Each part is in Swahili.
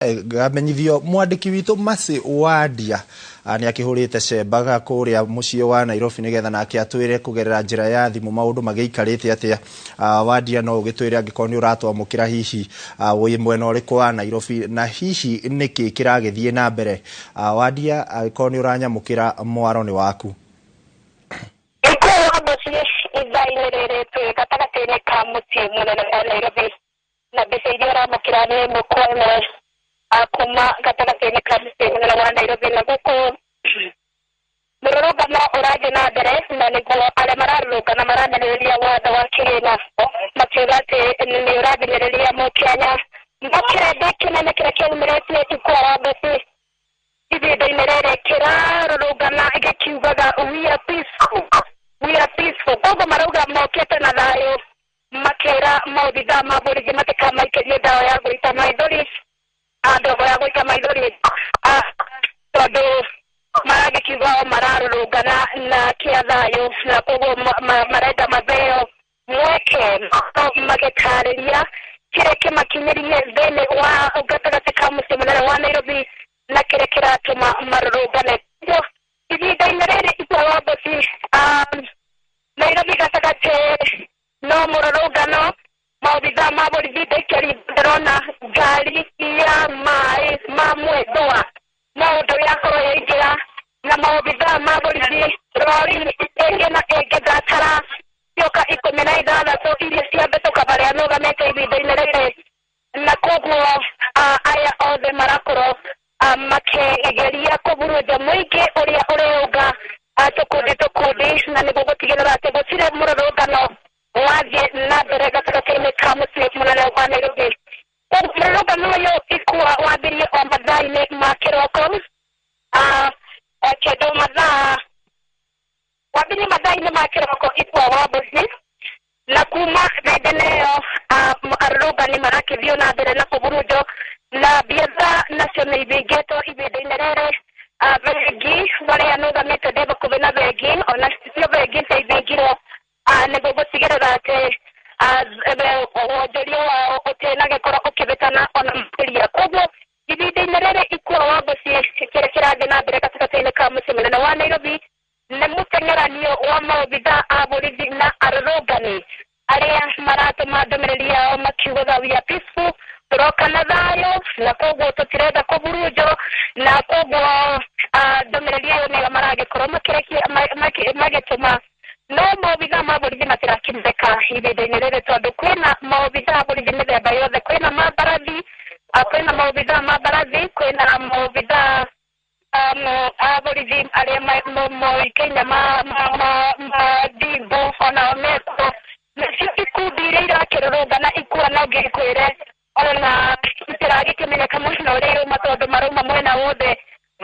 Gamenyithio mwandiki witu Mercy Wandia ni akihurite cembaga kuria mucii wa Nairobi nigetha nake atwire kugerera njira ya thimu maundu magiikarite atia. Wandia no ugitwire angikoni uratwamukira hihi wi mwena uriku wa Nairobi na hihi niki kiragithie na mbere. Wandia angikoni uranyamukira mwaro ni waku. Gatagatĩ-inĩ ka mũciĩ mũnene wa Nairobi na mbica iria ũramũkĩra nĩ mũkwana kuma gatagatĩ-inĩ ka mũciĩ mũnene wa Nairobi na gũkũ mũrũrũngano ũrathiĩ na mbere na nĩguo arĩa mararũrũngana maranĩrĩria watho wa kĩgĩna makiuga atĩ nĩ ũrathing'ĩrĩria mũkenya kĩrĩndĩ kĩnene kĩrĩa kĩumĩrĩtie ikũa wa Mbũci ihinda-inĩ rĩrĩ kĩrarũrũngana gĩkiugaga we are peaceful. Koguo marauga mokĩte na thayũ makĩra maobithaa ma borithi matikamaikĩrie ndawa ya gũita maithori ndogo ya gũita maithori tondũ maragĩkiuga o mararũrũngana na kĩa thayũ na koguo marenda matheo mweke magĩtarĩria kĩrĩa kĩmakinyĩrie thĩinĩ wa gatagatĩ ka mũciĩ mũnene wa Nairobi na kĩrĩa kĩratũma marũrũngane. Ihinda-inĩ rĩrĩ ikũa wa Mbũci Nairobi gatagatĩ no mũrũrũngano maobithaa ma borithi ndĩkĩri ndĩrona ngari ya maĩ ma mwendwa maũndũ yakorwo yaingĩra na maobithaa ma borithi rori ĩngĩ na ĩngĩ ndatara cioka 16 iria ciambĩtũka barĩa nũgamĩte ihinda-inĩ rĩrĩ na koguo aya othe marakorwo makĩgeria kũburũja mũingĩ ũrĩa ũrĩũnga tũkundi na nĩguo gũtigĩrĩra atĩ gũtirĩ mũrũrũngano wathiĩ na mbere gatagatĩ-inĩ ka mũciĩ mũnene wa Nairobi. Mũrũrũngano ũyũ ikũa wambirie o mathaa-inĩ ma kĩroko kĩndũ wambirie mathaa-inĩ ma kĩroko ikũa wa Mbũci na kuma hĩndĩ ĩyo arũrũngani marakĩthiĩ na mbere na kũburũjwo na biathara nacio nĩ ibingĩtwo ihinda-inĩ rĩrĩ. Bengi barĩa nũgamĩte ndĩ hakuhĩ na bengi ona cio bengi nĩibingirwo nĩguo gũtigĩrĩra atĩ wonjoria wao ũtĩnagĩkorwo ũkĩhĩtana ona makĩria. Koguo ihinda-inĩ rĩrĩ ikũa wa Mbũci kĩrĩa kĩrathiĩ na mbere gatagatĩ-inĩ ka mũciĩ mũnene wa Nairobi nĩ mũteng'eranio wa maobithaa a borithi na arũrũngani arĩa maratũma ndũmĩrĩri yao makiugaga we are peaceful, tũroka na thayũ na koguo tũtirenda kũburũjwo na koguo ndũmĩrĩri ĩyo nĩyo maragĩkorwo magĩtũma no maobithaa ma borithi matirakinyĩrĩka ihinda-inĩ rĩrĩ tondũ kwĩna maobithaa a borithi mĩthemba yothe. Kwĩna mambarathi, kwĩna maobithaa ma mbarathi, kwĩna maobithaa a borithi arĩa moĩkaine ma ndimbu ona oneko nacio ikundi iria irakĩrũrũngana ikũa no ngĩkwĩre ona itiragĩkĩmenyeka mwena ũrĩa irauma tondũ marauma mwena wothe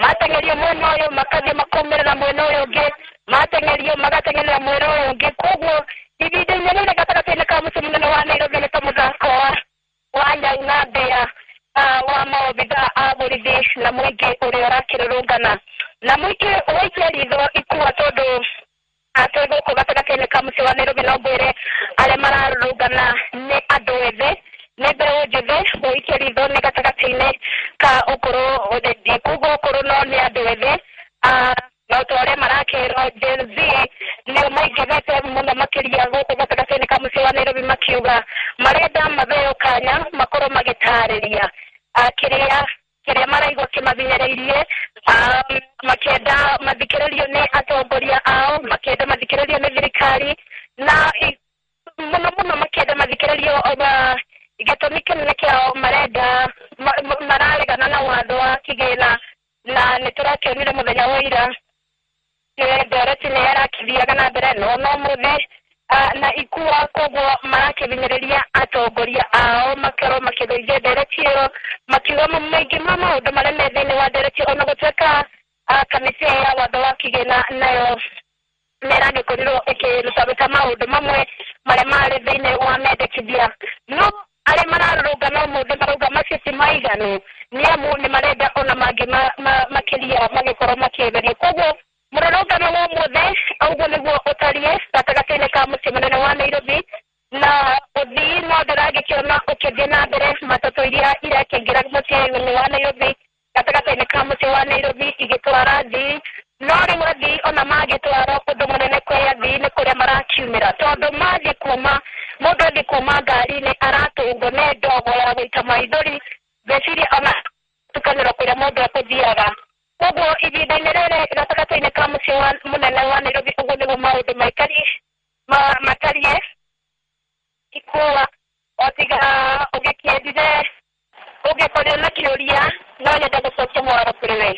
mateng'erio mwena ũyũ makathiĩ makaumĩrĩra mwena ũyũ ũngĩ mateng'erio magateng'erera mwena ũyũ ũngĩ. Koguo ihinda-inĩ rĩrĩ gatagatĩ-inĩ ka mũciĩ mũnene wa Nairobi nĩ ta mũthako wa nyau na mbĩa wa maobithaa a borithi na mũingĩ ũrĩa ũrakĩrũrũngana na mũingĩ waikia ritho ikũa tondũ atĩ gũkũ gatagatĩ-inĩ ka mũciĩ wa Nairobi no ngwĩre arĩa mararũrũngana nĩ andũ ethĩ nĩ mbeũ njĩthĩ gũikia ritho nĩ gatagatĩ-inĩ ka ũkũrũ ndikuga ũkũrũ no nĩ andũ ethĩ na ta ũrĩa marakĩrwo Gen Z nĩo maingĩhĩte mũno makĩria gũkũ gatagatĩ-inĩ ka mũciĩ wa Nairobi makiuga marenda maheo kanya makorwo magĩtarĩria kĩrĩa maraigua kĩmahinyĩrĩirie makĩenda mathikĩrĩrio nĩ atongoria ao makĩenda mathikĩrĩrio nĩ thirikari na mũno makĩenda mathikĩrĩrio gĩtũmi kĩnene kĩao mararegana na watho wa kĩgĩna na nĩ tũrakĩonire mũthenya wa ira Dorothy nĩ arakĩthiaga na mbere no mũthĩ na ikũa koguo marakĩhinyĩrĩria atongoria ao makorwo makĩgũithia ndereti ĩyo makiuga maingĩ ma maũndũ marĩa me thĩinĩ wa ndereti ona gũtuĩka kamĩtĩ ya watho wa kĩgĩna nayo nĩ ĩragĩkorirwo ĩkĩruta maũndũ mamwe marĩa marĩ thĩinĩ wa mendekithia no arĩa mararũrũngana ũmũthĩ marauga macio ti maiganu nĩ amu nĩ marenda ona mangĩ makĩria magĩkorwo makĩgeria. Koguo mũrũrũngano wa ũmũthĩ ũguo nĩguo ũtariĩ gatagatĩ-inĩ ka mũciĩ mũnene wa Nairobi na uthii no ndiragikiona ukithii na mbere matatu iria irakingira muciĩ wa Nairobi gatagatainĩ ka mũciĩ wa Nairobi igĩtwara athii no rĩu athii ona magĩtwara ũndũ mũnene kwĩ athii nĩ kũrĩa marakiumĩra tondũ mathiĩ kuma mũndũ athiĩ kuma ngari-inĩ aratũngwo nĩ ndogo ya gũita maithori ngeciria ona tukanĩrwo kũrĩa mũndũ ekũthiaga koguo ihinda-inĩ rĩrĩ gatagatainĩ ka mũciĩ mũnene wa Nairobi ũguo nĩguo maũndũ matariĩ ikua otiga ũgĩkĩendire ũngĩkorwo na kĩũria no nyende gũcokia mwaro kũrĩ we